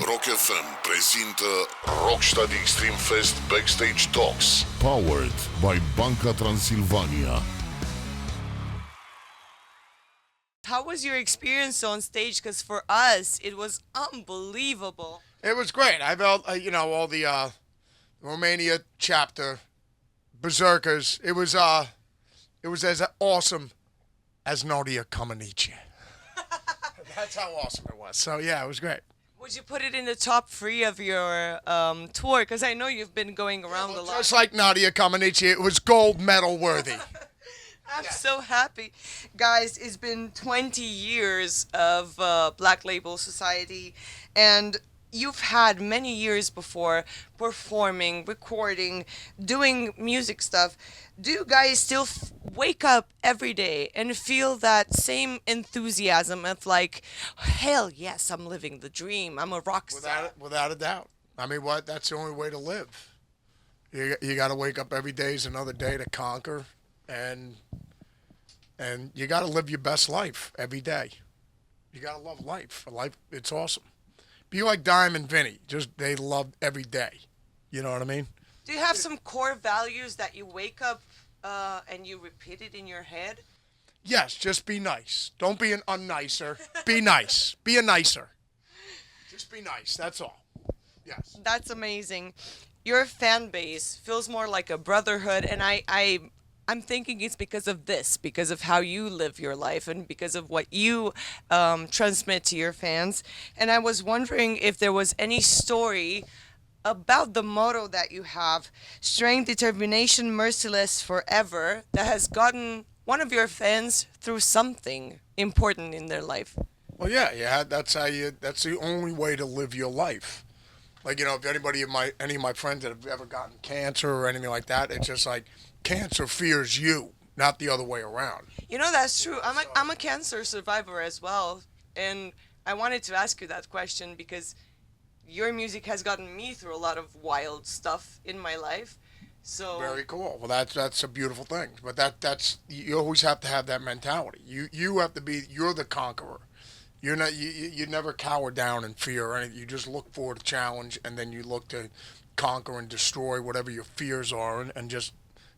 Rock FM prezintă Rockstadt Extreme Fest Backstage Talks, powered by Banca Transilvania. How was your experience on stage? Because for us, it was unbelievable. It was great. I felt, all the Romania chapter berserkers. It was as awesome as Nadia Comaneci. That's how awesome it was. So yeah, it was great. Would you put it in the top 3 of your tour? Because I know you've been going around a lot. Just like Nadia Comaneci, it was gold medal worthy. I'm so happy. Guys, it's been 20 years of Black Label Society, and you've had many years before performing, recording, doing music stuff. Do you guys still wake up every day and feel that same enthusiasm of like, hell yes, I'm living the dream, I'm a rock star? Without a doubt. I mean, that's the only way to live. You got to wake up every day is another day to conquer, and you got to live your best life every day. You got to love life. Life, it's awesome. Be like Diamond Vinny. They love every day. You know what I mean? Do you have some core values that you wake up and you repeat it in your head? Yes, just be nice. Don't be an unnicer. Be nice. Be a nicer. Just be nice. That's all. Yes. That's amazing. Your fan base feels more like a brotherhood, and I'm thinking it's because of this, because of how you live your life and because of what you transmit to your fans. And I was wondering if there was any story about the motto that you have, strength, determination, merciless forever, that has gotten one of your fans through something important in their life. Well, yeah, that's the only way to live your life. Like, if any of my friends that have ever gotten cancer or anything like that, it's just like, cancer fears you, not the other way around. That's true. I'm a cancer survivor as well, and I wanted to ask you that question because your music has gotten me through a lot of wild stuff in my life. So very cool. Well, that's a beautiful thing. But that's you always have to have that mentality. You have to be. You're the conqueror. You're not. You never cower down in fear or anything. You just look for the challenge, and then you look to conquer and destroy whatever your fears are, and just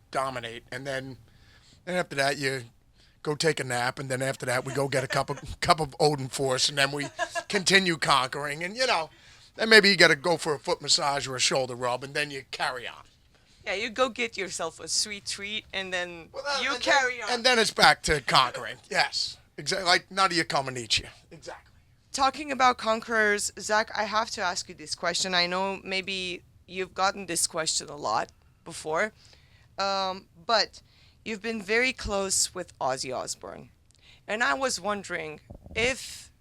dominate. And then after that, you go take a nap, and then after that, we go get a cup of Odin Force, and then we continue conquering. And then maybe you got to go for a foot massage or a shoulder rub, and then you carry on. Yeah, you go get yourself a sweet treat, and then carry on. And then it's back to conquering. Yes, exactly. Like Nadia Comaneci. Exactly. Talking about conquerors, Zakk, I have to ask you this question. I know maybe you've gotten this question a lot before, but you've been very close with Ozzy Osbourne. And I was wondering if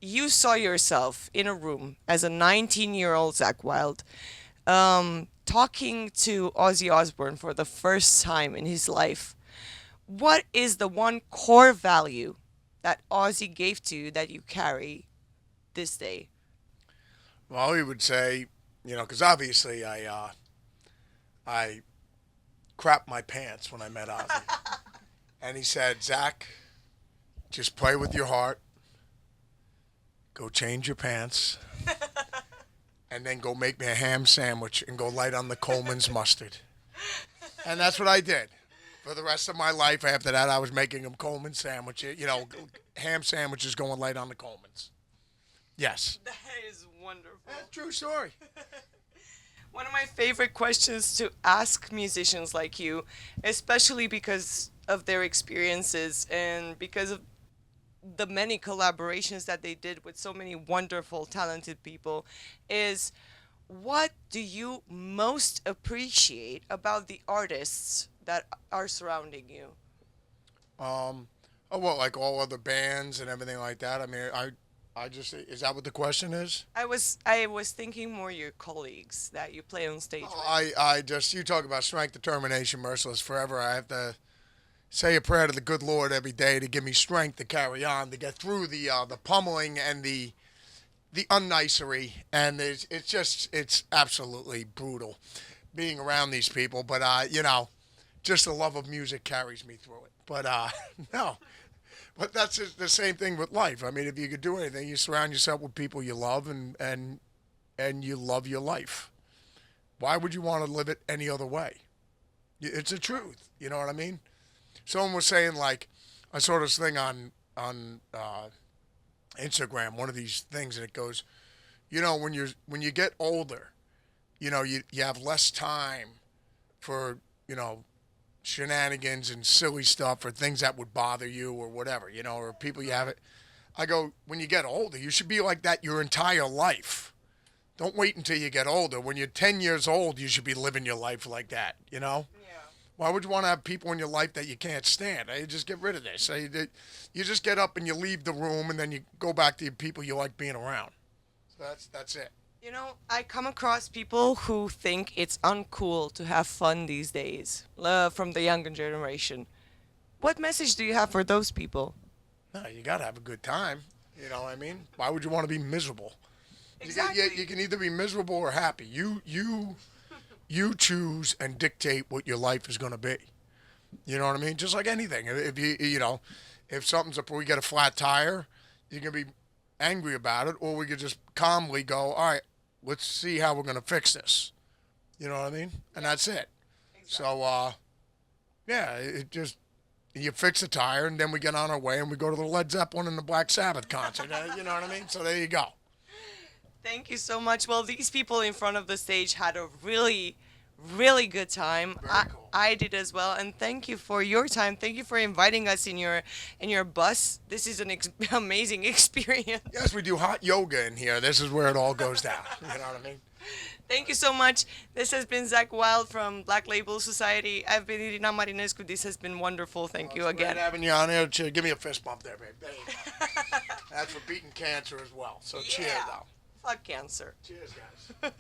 you saw yourself in a room as a 19-year-old Zakk Wyklde, talking to Ozzy Osbourne for the first time in his life, what is the one core value that Ozzy gave to you that you carry this day? Well, he would say, because obviously I crapped my pants when I met Ozzy. And he said, Zakk, just play with your heart. Go change your pants. And then go make me a ham sandwich and go light on the Coleman's mustard. And that's what I did. For the rest of my life after that, I was making him Coleman sandwiches, ham sandwiches going light on the Coleman's. Yes. That is wonderful. That's a true story. One of my favorite questions to ask musicians like you, especially because of their experiences and because of the many collaborations that they did with so many wonderful, talented people, is what do you most appreciate about the artists that are surrounding you? Well, like all other bands and everything like that. I mean, I just, is that what the question is? I was thinking more your colleagues that you play on stage with. You talk about strength, determination, merciless forever. I have to say a prayer to the good Lord every day to give me strength to carry on, to get through the pummeling and the unnicery, and it's absolutely brutal being around these people. But just the love of music carries me through it. But no, but that's the same thing with life. I mean, if you could do anything, you surround yourself with people you love, and and you love your life. Why would you want to live it any other way? It's the truth. You know what I mean? Someone was saying, like, I saw this thing on Instagram, one of these things, and it goes, you know, when you get older, you know, you have less time for, you know, shenanigans and silly stuff or things that would bother you or whatever, you know, or people you have it. I go, when you get older, you should be like that your entire life. Don't wait until you get older. When you're 10 years old, you should be living your life like that, you know? Yeah. Why would you want to have people in your life that you can't stand? You just get rid of this. You just get up and you leave the room, and then you go back to the people you like being around. So that's it. You know, I come across people who think it's uncool to have fun these days, from the younger generation. What message do you have for those people? No, you got to have a good time. You know what I mean? Why would you want to be miserable? Exactly. You can either be miserable or happy. You choose and dictate what your life is going to be. You know what I mean? Just like anything. If if something's up, we get a flat tire, you can be angry about it, or we could just calmly go, all right, let's see how we're going to fix this. You know what I mean? And that's it. Exactly. So, it just, you fix the tire, and then we get on our way, and we go to the Led Zeppelin and the Black Sabbath concert. You know what I mean? So there you go. Thank you so much. Well, these people in front of the stage had a really, really good time. Very cool. I did as well, and thank you for your time. Thank you for inviting us in your bus. This is an amazing experience. Yes, we do hot yoga in here. This is where it all goes down. You know what I mean? Thank you so much. This has been Zakk Wyklde from Black Label Society. I've been Irina Marinescu. This has been wonderful. Thank you again. Great having you on here. Give me a fist bump there, babe. There you go. That's for beating cancer as well. So cheers, though. Fuck cancer. Cheers, guys.